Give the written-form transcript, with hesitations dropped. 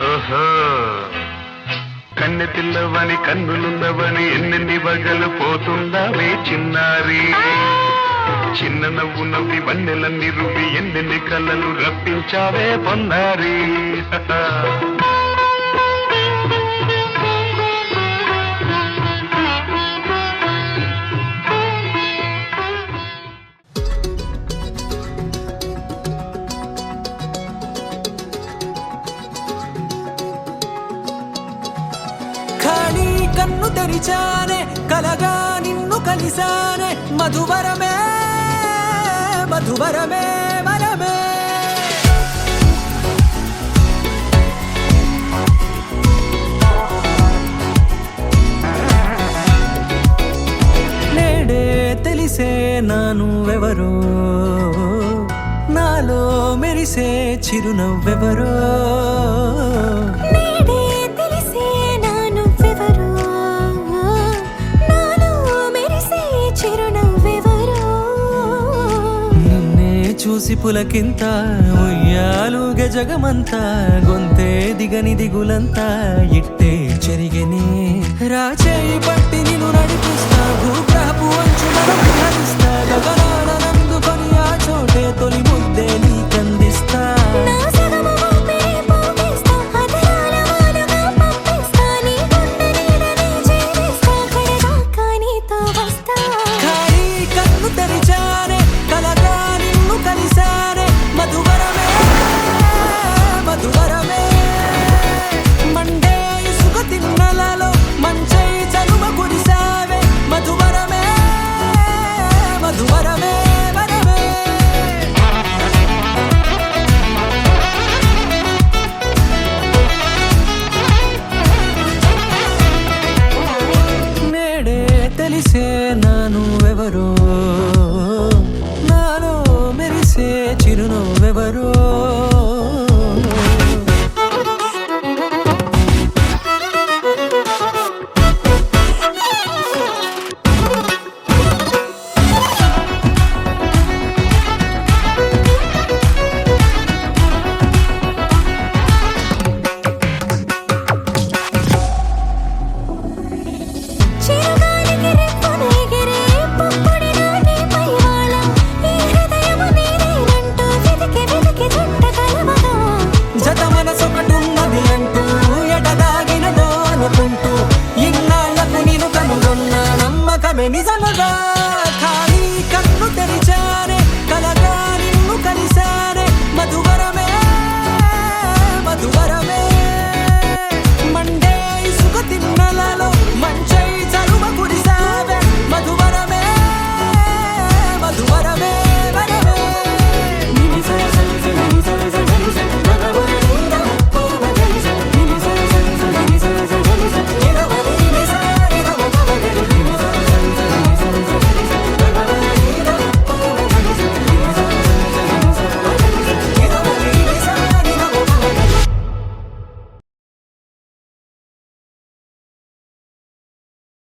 ఓహో కన్నె పిల్లవని కన్నులున్నవని ఎన్నెన్ని వగలు పోతుందావే చిన్నారి చిన్న నవ్వు నవ్వి వన్నెలన్నీ రువి ఎన్నెన్ని కళ్ళలు రప్పించావే పొన్నారి కన్ను తెరిచానే కలగా నిన్ను కలిసానే మధువరమే మధువరమే వరమే నేడే తెలిసే నానువెవరో నాలో మెరిసే చిరునవ్వెవరో చూసి పులకింత ఉయ్యాలుగ జగమంతా గొంతే దిగని దిగులంతా ఇట్టే చెరిగనే రాచేయి పట్టి నిన్ను నడిపిస్తా భూగ్రహపు అంచులను విహరిస్తా గగనాన నందుకొని ఆ చోటే తొలి ముద్దే నీకందిస్తా తెలిసే నానువెవరో